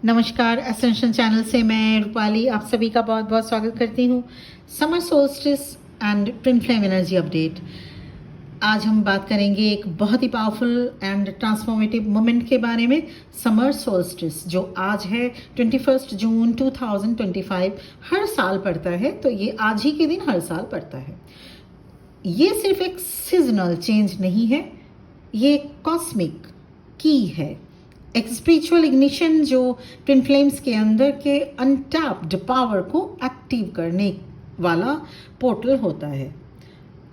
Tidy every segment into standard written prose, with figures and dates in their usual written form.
नमस्कार, ascension channel से मैं रूपाली आप सभी का बहुत बहुत स्वागत करती हूँ। Summer solstice and twin flame energy update. आज हम बात करेंगे एक बहुत ही पावरफुल एंड ट्रांसफॉर्मेटिव मोमेंट के बारे में। समर सोल्स्टिस जो आज है 21 जून 2025 हर साल पड़ता है, तो ये आज ही के दिन हर साल पड़ता है। ये सिर्फ एक सीजनल चेंज नहीं है, ये कॉस्मिक की है, एक स्पिरिचुअल इग्निशन जो ट्विन फ्लेम्स के अंदर के अनटैप्ड पावर को एक्टिव करने वाला पोर्टल होता है।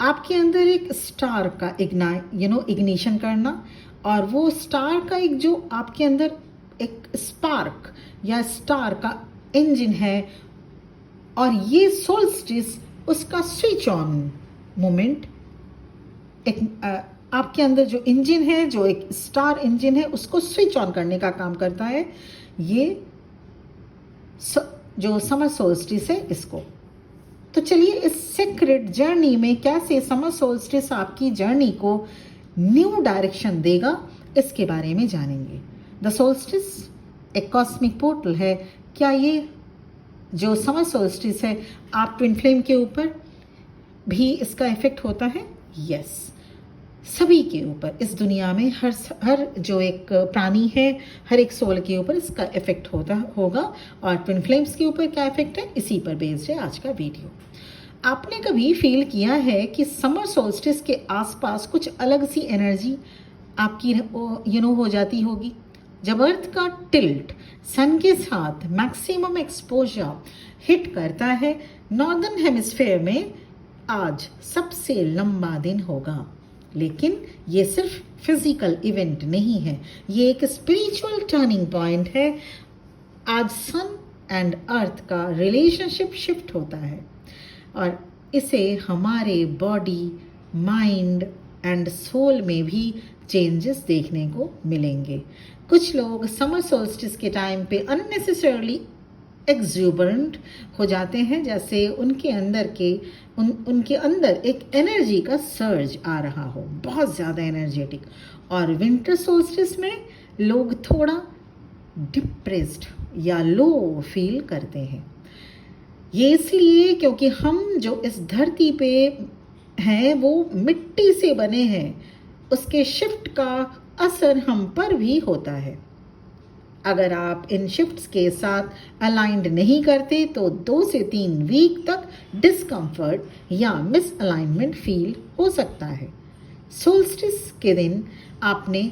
आपके अंदर एक स्टार का इग्निशन करना, और वो स्टार का एक जो आपके अंदर एक स्पार्क या स्टार का इंजन है, और ये सोल्स्टिस उसका स्विच ऑन मोमेंट, एक आपके अंदर जो इंजन है, जो एक स्टार इंजन है, उसको स्विच ऑन करने का काम करता है। ये जो समर सोल्स्टिस है इसको। तो चलिए इस सीक्रेट जर्नी में कैसे समर सोल्स्टिस आपकी जर्नी को न्यू डायरेक्शन देगा, इसके बारे में जानेंगे। द सोल्स्टिस एक कॉस्मिक पोर्टल है। क्या ये जो समर सोल्स्टिस है आप ट्विन फ्लेम के ऊपर भी इसका इफेक्ट होता है? यस, सभी के ऊपर, इस दुनिया में हर जो एक प्राणी है, हर एक सोल के ऊपर इसका इफेक्ट होगा। और ट्विन फ्लेम्स के ऊपर क्या इफेक्ट है, इसी पर बेस्ड है आज का वीडियो। आपने कभी फील किया है कि समर सोल्स्टिस के आसपास कुछ अलग सी एनर्जी आपकी हो जाती होगी? जब अर्थ का टिल्ट सन के साथ मैक्सिमम एक्सपोजर हिट करता है नॉर्दर्न हेमिस्फेयर में, आज सबसे लंबा दिन होगा। लेकिन ये सिर्फ फिजिकल इवेंट नहीं है, ये एक स्पिरिचुअल टर्निंग पॉइंट है। आज सन एंड अर्थ का रिलेशनशिप शिफ्ट होता है, और इसे हमारे बॉडी, माइंड एंड सोल में भी चेंजेस देखने को मिलेंगे। कुछ लोग समर सोल्स्टिस के टाइम पे अननेसेसरली एक्सुबरेंट हो जाते हैं, जैसे उनके अंदर एक एनर्जी का सर्ज आ रहा हो, बहुत ज़्यादा एनर्जेटिक। और विंटर सोल्स्टिस में लोग थोड़ा डिप्रेस्ड या लो फील करते हैं। ये इसलिए क्योंकि हम जो इस धरती पे हैं वो मिट्टी से बने हैं, उसके शिफ्ट का असर हम पर भी होता है। अगर आप इन शिफ्ट्स के साथ अलाइंड नहीं करते तो 2 से 3 वीक तक डिस्कम्फर्ट या मिसअलाइनमेंट फील हो सकता है। सोल्स्टिस के दिन आपने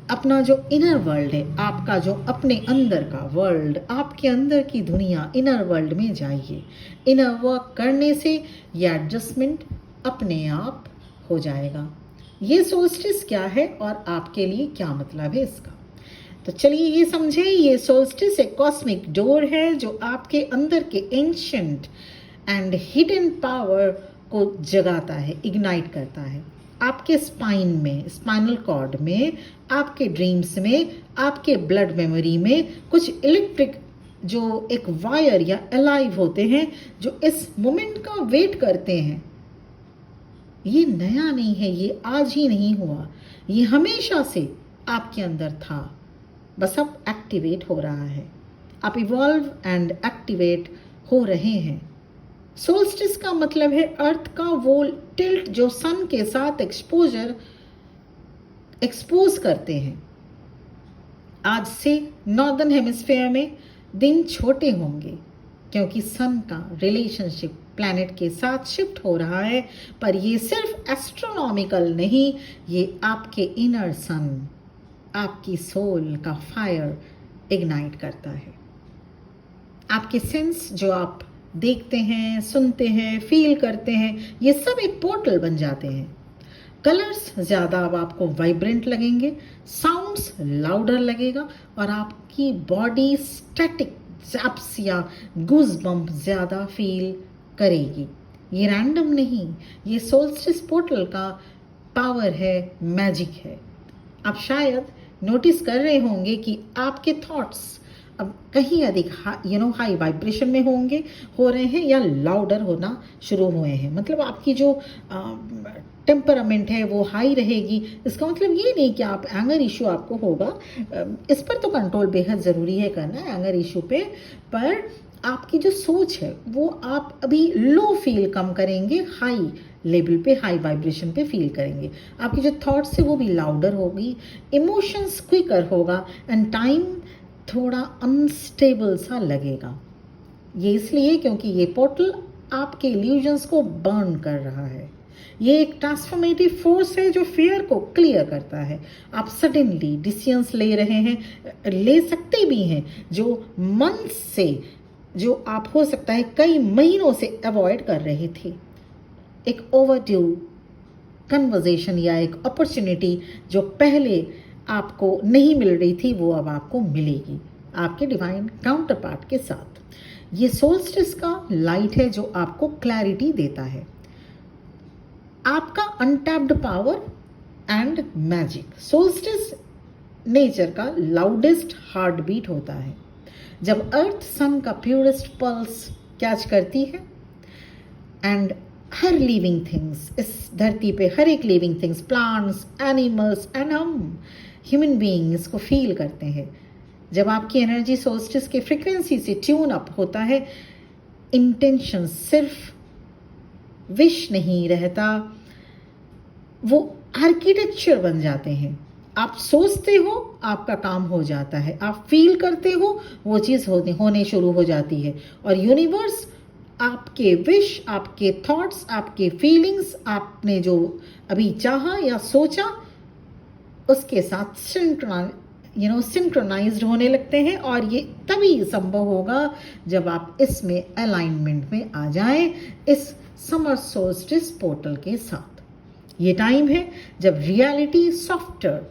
अपना जो इनर वर्ल्ड है, आपका जो अपने अंदर का वर्ल्ड, आपके अंदर की दुनिया, इनर वर्ल्ड में जाइए। इनर वर्क करने से यह एडजस्टमेंट अपने आप हो जाएगा। ये सोल्स्टिस क्या है और आपके लिए क्या मतलब है इसका? तो चलिए ये समझे। ये सोल्स्टिस एक कॉस्मिक डोर है जो आपके अंदर के एंशिएंट एंड हिडन पावर को जगाता है, इग्नाइट करता है। आपके स्पाइन में, स्पाइनल कॉर्ड में, आपके ड्रीम्स में, आपके ब्लड मेमोरी में कुछ इलेक्ट्रिक जो एक वायर या अलाइव होते हैं जो इस मोमेंट का वेट करते हैं। ये नया नहीं है, ये आज ही नहीं हुआ, ये हमेशा से आपके अंदर था, बस अब एक्टिवेट हो रहा है। आप इवॉल्व एंड एक्टिवेट हो रहे हैं। सोल्स्टिस का मतलब है अर्थ का वो टिल्ट जो सन के साथ एक्सपोज करते हैं। आज से नॉर्दर्न हेमिस्फेयर में दिन छोटे होंगे क्योंकि सन का रिलेशनशिप प्लैनेट के साथ शिफ्ट हो रहा है। पर ये सिर्फ एस्ट्रोनॉमिकल नहीं, ये आपके इनर सन, आपकी सोल का फायर इग्नाइट करता है। आपके सेंस जो आप देखते हैं, सुनते हैं, फील करते हैं, ये सब एक पोर्टल बन जाते हैं। कलर्स ज़्यादा अब आपको वाइब्रेंट लगेंगे, साउंड्स लाउडर लगेगा, और आपकी बॉडी स्टैटिक जैप्स या गूज़बम्प ज़्यादा फील करेगी। ये रैंडम नहीं, ये सोल्स्टिस पोर्टल का पावर है, मैजिक है। आप शायद नोटिस कर रहे होंगे कि आपके थॉट्स अब कहीं अधिक हाई वाइब्रेशन में हो रहे हैं या लाउडर होना शुरू हुए हैं। मतलब आपकी जो टेम्परामेंट है वो हाई रहेगी। इसका मतलब ये नहीं कि आप एंगर इशू आपको होगा, इस पर तो कंट्रोल बेहद ज़रूरी है करना एंगर इशू पे, पर आपकी जो सोच है वो आप अभी लो फील कम करेंगे, हाई लेवल पे, हाई वाइब्रेशन पे फील करेंगे। आपकी जो थॉट्स है वो भी लाउडर होगी, इमोशंस क्विकर होगा एंड टाइम थोड़ा अनस्टेबल सा लगेगा। ये इसलिए क्योंकि ये पोर्टल आपके इल्यूजन्स को बर्न कर रहा है। ये एक ट्रांसफॉर्मेटिव फोर्स है जो फियर को क्लियर करता है। आप सडनली डिसीजंस ले रहे हैं, ले सकते भी हैं, जो मन से, जो आप हो सकता है कई महीनों से अवॉइड कर रहे थे। एक ओवरड्यू कन्वर्जेशन या एक अपॉर्चुनिटी जो पहले आपको नहीं मिल रही थी वो अब आपको मिलेगी आपके डिवाइन काउंटर पार्ट के साथ। ये सोल्स्टिस का लाइट है जो आपको क्लैरिटी देता है, आपका untapped power and magic. Solstice nature का लाउडेस्ट हार्ट बीट होता है। जब अर्थ सन का प्योरेस्ट पल्स कैच करती है एंड हर लिविंग थिंग्स, इस धरती पे हर एक living things, plants, animals and हम ह्यूमन बीइंग इसको फील करते हैं। जब आपकी एनर्जी सोल्स्टिस के फ्रीक्वेंसी से ट्यून अप होता है, इंटेंशन सिर्फ विश नहीं रहता, वो आर्किटेक्चर बन जाते हैं। आप सोचते हो आपका काम हो जाता है, आप फील करते हो वो चीज़ होने शुरू हो जाती है, और यूनिवर्स आपके विश, आपके थॉट्स, आपके फीलिंग्स, आपने जो अभी चाहा या सोचा उसके साथ सिंक्रोनाइज्ड होने लगते हैं। और ये तभी संभव होगा जब आप इसमें अलाइनमेंट में आ जाएं, इस समर सोल्स्टिस पोर्टल के साथ। ये टाइम है जब रियलिटी सॉफ्टर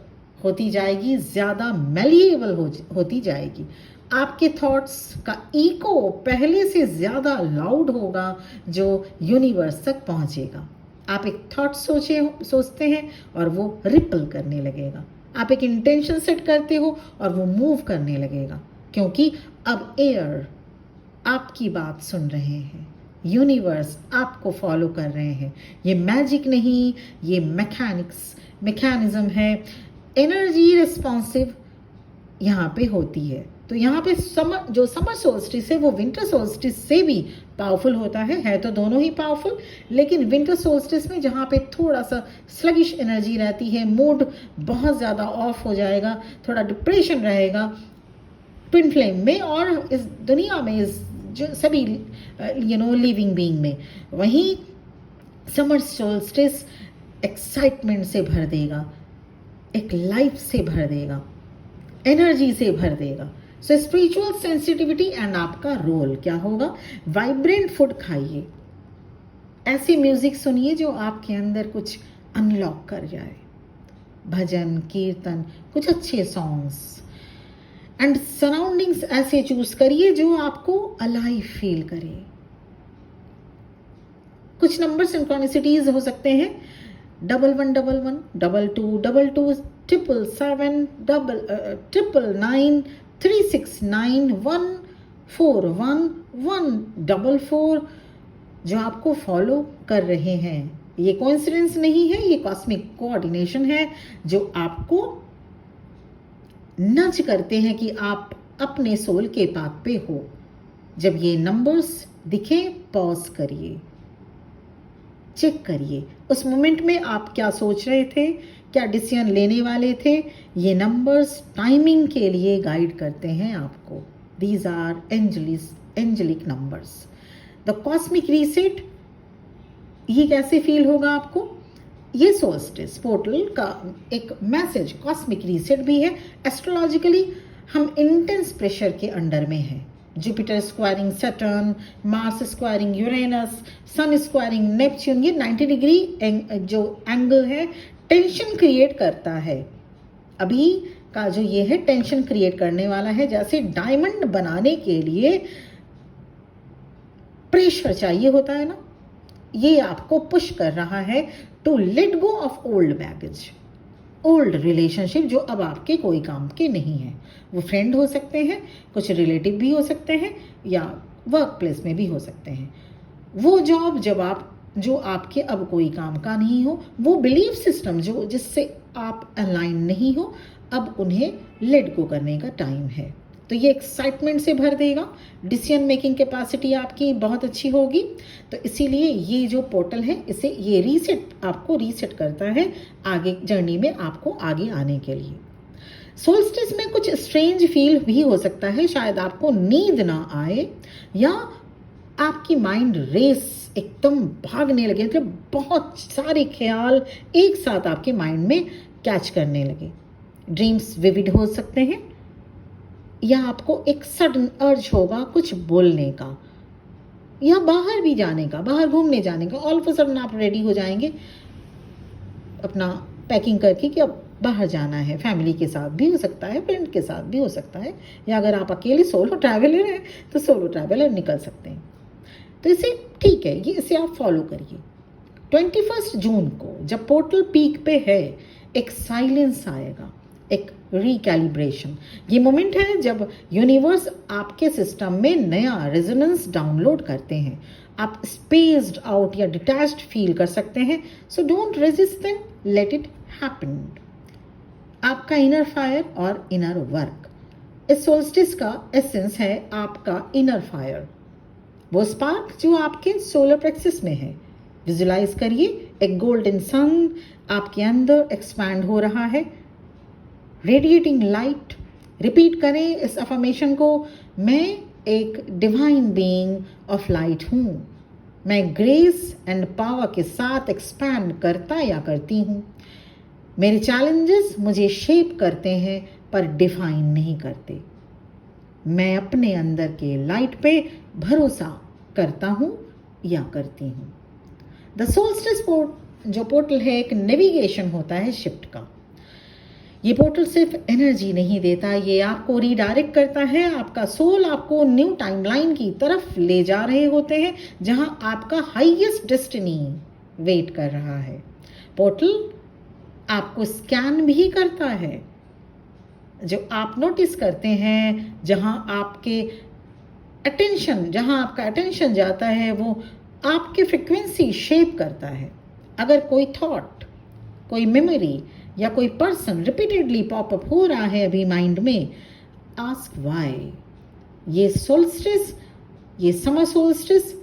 होती जाएगी, ज़्यादा मैलिएबल होती जाएगी। आपके थॉट्स का इको पहले से ज़्यादा लाउड होगा जो यूनिवर्स तक पहुंचेगा। आप एक थॉट सोचते हैं और वो रिपल करने लगेगा। आप एक इंटेंशन सेट करते हो और वो मूव करने लगेगा, क्योंकि अब एयर आपकी बात सुन रहे हैं, यूनिवर्स आपको फॉलो कर रहे हैं। ये मैजिक नहीं, ये मैकेनिज्म है। एनर्जी रिस्पॉन्सिव यहाँ पे होती है। तो यहाँ पे समर सोल्स्टिस है वो विंटर सोल्स्टिस से भी पावरफुल होता है तो दोनों ही पावरफुल, लेकिन विंटर सोल्स्टिस में जहाँ पे थोड़ा सा स्लगिश एनर्जी रहती है, मूड बहुत ज़्यादा ऑफ हो जाएगा, थोड़ा डिप्रेशन रहेगा ट्विन फ्लेम में और इस दुनिया में, इस जो सभी लिविंग बीइंग में। वहीं समर सोल्स्टिस एक्साइटमेंट से भर देगा, एक लाइफ से भर देगा, एनर्जी से भर देगा। सो स्पिरिचुअल सेंसिटिविटी एंड आपका रोल क्या होगा? वाइब्रेंट फूड खाइए, ऐसी म्यूजिक सुनिए जो आपके अंदर कुछ अनलॉक कर जाए, भजन कीर्तन, कुछ अच्छे सॉन्ग्स एंड सराउंडिंग्स ऐसे चूज करिए जो आपको अलाइव फील करे। कुछ नंबर सिंक्रोनिसिटीज हो सकते हैं 1111, 2222, 777, 999, 369, 141, 144 जो आपको फॉलो कर रहे हैं। ये कोइंसिडेंस नहीं है, ये कॉस्मिक कोऑर्डिनेशन है जो आपको नज करते हैं कि आप अपने सोल के पाथ पे हो। जब ये नंबर्स दिखे, पॉज करिए, चेक करिए उस मोमेंट में आप क्या सोच रहे थे, क्या डिसीजन लेने वाले थे। ये नंबर्स टाइमिंग के लिए गाइड करते हैं आपको। These are angelic numbers. The cosmic reset, ये कैसे फील होगा आपको? ये सोल्स्टिस पोर्टल का एक मैसेज कॉस्मिक रीसेट भी है। एस्ट्रोलॉजिकली हम इंटेंस प्रेशर के अंडर में हैं। Jupiter squaring Saturn, Mars squaring Uranus, sun squaring Neptune, ये 90 डिग्री जो एंगल है टेंशन क्रिएट करता है। अभी का जो ये है टेंशन क्रिएट करने वाला है। जैसे डायमंड बनाने के लिए प्रेशर चाहिए होता है ना, ये आपको पुश कर रहा है to let go of old baggage. Old relationship जो अब आपके कोई काम के नहीं हैं। वो फ्रेंड हो सकते हैं, कुछ रिलेटिव भी हो सकते हैं, या वर्क प्लेस में भी हो सकते हैं। वो जॉब जो आपके अब कोई काम का नहीं हो, वो बिलीफ सिस्टम जो जिससे आप अलाइन नहीं हो, अब उन्हें लेट गो करने का टाइम है। तो ये एक्साइटमेंट से भर देगा, डिसीजन मेकिंग कैपेसिटी आपकी बहुत अच्छी होगी। तो इसीलिए ये जो पोर्टल है इसे ये आपको रीसेट करता है आगे जर्नी में, आपको आगे आने के लिए। सोल्स्टिस में कुछ स्ट्रेंज फील भी हो सकता है, शायद आपको नींद ना आए या आपकी माइंड रेस एकदम भागने लगे, मतलब बहुत सारे ख्याल एक साथ आपके माइंड में कैच करने लगे। ड्रीम्स विविड हो सकते हैं, या आपको एक सडन अर्ज होगा कुछ बोलने का या बाहर भी जाने का, बाहर घूमने जाने का। ऑल ऑफ अ सडन आप रेडी हो जाएंगे अपना पैकिंग करके कि अब बाहर जाना है। फैमिली के साथ भी हो सकता है, फ्रेंड के साथ भी हो सकता है, या अगर आप अकेले सोलो ट्रैवलर हैं तो सोलो ट्रैवलर निकल सकते हैं। तो इसे ठीक है, ये इसे आप फॉलो करिए। 21 जून को जब पोर्टल पीक पे है, एक साइलेंस आएगा, एक रिकैलिब्रेशन। ये मोमेंट है जब यूनिवर्स आपके सिस्टम में नया रेजोनेंस डाउनलोड करते हैं। आप स्पेस्ड आउट या डिटैच्ड फील कर सकते हैं। So don't resist them, let it happen. आपका इनर फायर और इनर वर्क, इस सोल्स्टिस का एसेंस है आपका इनर फायर, वो स्पार्क जो आपके सोलर प्लेक्सस में है। विजुलाइज करिए एक गोल्डन सन आपके अंदर एक्सपैंड हो रहा है, रेडिएटिंग लाइट। रिपीट करें इस अफर्मेशन को, मैं एक डिवाइन बीइंग ऑफ लाइट हूँ, मैं ग्रेस एंड पावर के साथ एक्सपैंड करता या करती हूँ। मेरे चैलेंजेस मुझे शेप करते हैं पर डिफाइन नहीं करते। मैं अपने अंदर के लाइट पे भरोसा करता हूँ या करती हूँ। द सोल्स्टिस जो पोर्टल है, एक नेविगेशन होता है शिफ्ट का। ये पोर्टल सिर्फ एनर्जी नहीं देता, ये आपको रीडायरेक्ट करता है। आपका सोल आपको न्यू टाइमलाइन की तरफ ले जा रहे होते हैं, जहां आपका हाईएस्ट डेस्टिनी वेट कर रहा है। पोर्टल आपको स्कैन भी करता है, जो आप नोटिस करते हैं जहां आपका अटेंशन जाता है, वो आपकी फ्रिक्वेंसी शेप करता है। अगर कोई थॉट, कोई मेमोरी या कोई पर्सन रिपीटेडली पॉपअप हो रहा है अभी माइंड में, आस्क व्हाई। ये सोल्स्टिस, ये समर सोल्स्टिस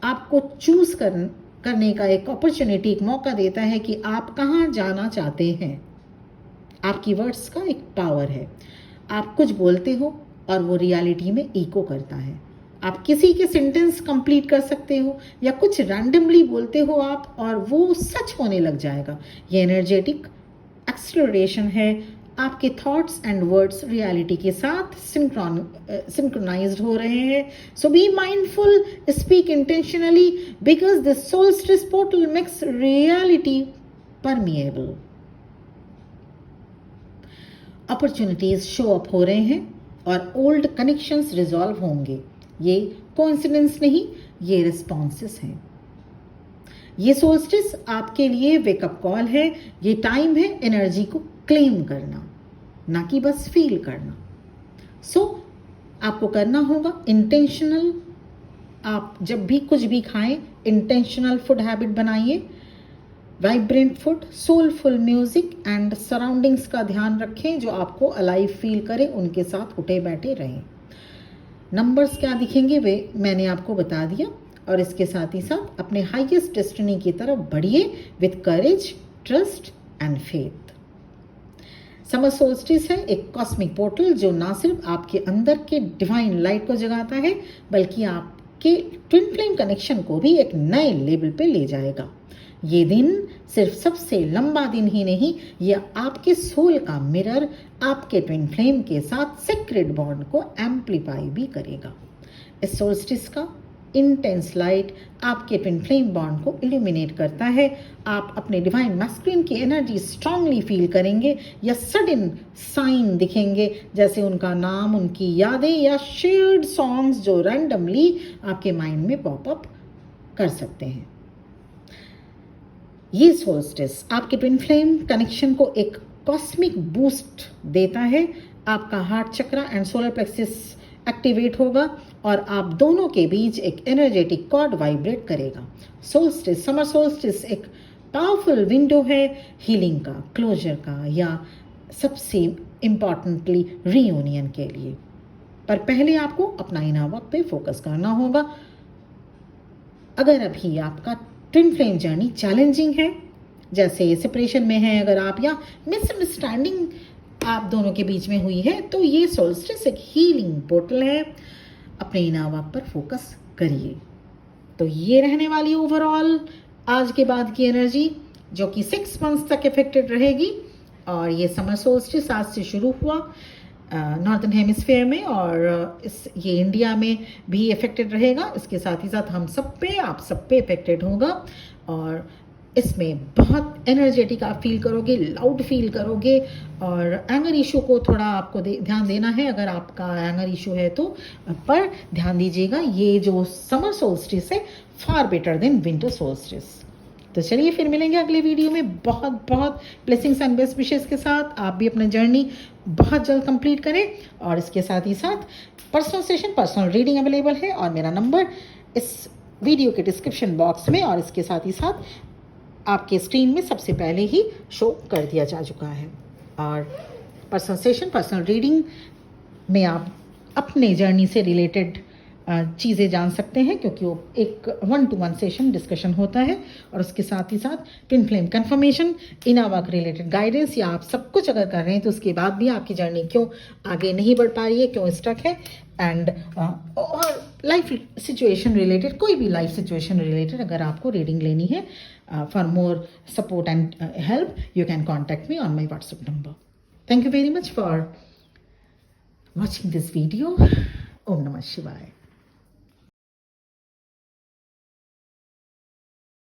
आपको चूज करने का एक अपॉर्चुनिटी, एक मौका देता है कि आप कहाँ जाना चाहते हैं। आपकी वर्ड्स का एक पावर है, आप कुछ बोलते हो और वो रियलिटी में इको करता है। आप किसी के सेंटेंस कंप्लीट कर सकते हो या कुछ रैंडमली बोलते हो आप, और वो सच होने लग जाएगा। ये एनर्जेटिक एक्सेलरेशन है, आपके थॉट्स एंड वर्ड्स रियलिटी के साथ सिंक्रोनाइज्ड हो रहे हैं। So be mindful, speak intentionally, because the solstice portal makes reality permeable. Opportunities show up हो रहे हैं और ओल्ड कनेक्शंस रिजॉल्व होंगे। ये कोइंसिडेंस नहीं, ये रिस्पॉन्सेस हैं। ये सोल्स्टिस आपके लिए वेकअप कॉल है। ये टाइम है एनर्जी को क्लेम करना, ना कि बस फील करना। सो आपको करना होगा इंटेंशनल। आप जब भी कुछ भी खाएं, इंटेंशनल फूड हैबिट बनाइए। Vibrant food, soulful music and surroundings का ध्यान रखें, जो आपको अलाइव फील करें, उनके साथ उठे बैठे रहें। नंबर्स क्या दिखेंगे वे मैंने आपको बता दिया, और इसके साथ ही साथ अपने हाईएस्ट डेस्टिनी की तरफ बढ़िए with courage, trust and faith. Summer solstice है एक कॉस्मिक पोर्टल जो ना सिर्फ आपके अंदर के डिवाइन लाइट को जगाता है, बल्कि आपके ट्विन फ्लेम कनेक्शन को भी एक नए लेवल पे ले जाएगा। ये दिन सिर्फ सबसे लंबा दिन ही नहीं, यह आपके सोल का मिरर, आपके ट्विन फ्लेम के साथ सीक्रेट बॉन्ड को एम्पलीफाई भी करेगा। इस सोल्स्टिस का इंटेंस लाइट आपके ट्विन फ्लेम बॉन्ड को इल्यूमिनेट करता है। आप अपने डिवाइन मैस्कुलिन की एनर्जी स्ट्रांगली फील करेंगे, या सडन साइन दिखेंगे, जैसे उनका नाम, उनकी यादें या शेयर्ड सॉन्ग्स जो रैंडमली आपके माइंड में पॉपअप कर सकते हैं। ये सोल्स्टिस आपके ट्विन फ्लेम कनेक्शन को एक कॉस्मिक बूस्ट देता है। आपका हार्ट चक्र एंड सोलर प्लेक्सिस एक्टिवेट होगा और आप दोनों के बीच एक एनर्जेटिक कॉर्ड वाइब्रेट करेगा। सोल्स्टिस, समर सोल्स्टिस एक पावरफुल विंडो है हीलिंग का, क्लोजर का, या सबसे इम्पॉर्टेंटली रीयूनियन के लिए। पर पहले आपको अपना इनर वर्क पे फोकस करना होगा। अगर अभी आपका ट्विन फ्लेम जर्नी चैलेंजिंग है, जैसे सेपरेशन में है अगर आप, या मिसअंडरस्टैंडिंग आप दोनों के बीच में हुई है, तो ये सोल्स्टिस एक हीलिंग पोर्टल है। अपने इनर वर्क पर फोकस करिए। तो ये रहने वाली ओवरऑल आज के बाद की एनर्जी, जो कि 6 मंथ्स तक इफेक्टेड रहेगी। और ये समर सोल्स्टिस आज से शुरू हुआ नॉर्दर्न हेमिस्फेयर में, और ये इंडिया में भी इफेक्टेड रहेगा। इसके साथ ही साथ हम सब पे, आप सब पे इफेक्टेड होगा। और इसमें बहुत एनर्जेटिक आप फील करोगे, लाउड फील करोगे। और एंगर इशू को थोड़ा आपको ध्यान देना है, अगर आपका एंगर इशू है तो। पर ध्यान दीजिएगा, ये जो समर सोल्स्टिस है far better than winter solstice. तो चलिए फिर मिलेंगे अगले वीडियो में बहुत बहुत ब्लेसिंग्स एंड बेस्ट विशेस के साथ। आप भी अपना जर्नी बहुत जल्द कंप्लीट करें। और इसके साथ ही साथ personal session, personal reading available है, और मेरा नंबर इस वीडियो के डिस्क्रिप्शन बॉक्स में और इसके साथ ही साथ आपके स्क्रीन में सबसे पहले ही शो कर दिया जा चुका है। और पर्सनल सेशन, पर्सनल रीडिंग में आप अपने जर्नी से रिलेटेड चीज़ें जान सकते हैं, क्योंकि वो एक 1-to-1 सेशन डिस्कशन होता है। और उसके साथ ही साथ twin flame confirmation, inner work related guidance, या आप सब कुछ अगर कर रहे हैं तो उसके बाद भी आपकी जर्नी क्यों आगे नहीं बढ़ पा रही है, क्यों स्टक है, एंड और लाइफ सिचुएशन रिलेटेड, कोई भी लाइफ सिचुएशन रिलेटेड अगर आपको रीडिंग लेनी है, for more support and help you can contact me on my WhatsApp number. Thank you very much for watching this video. ओम नमः शिवाय।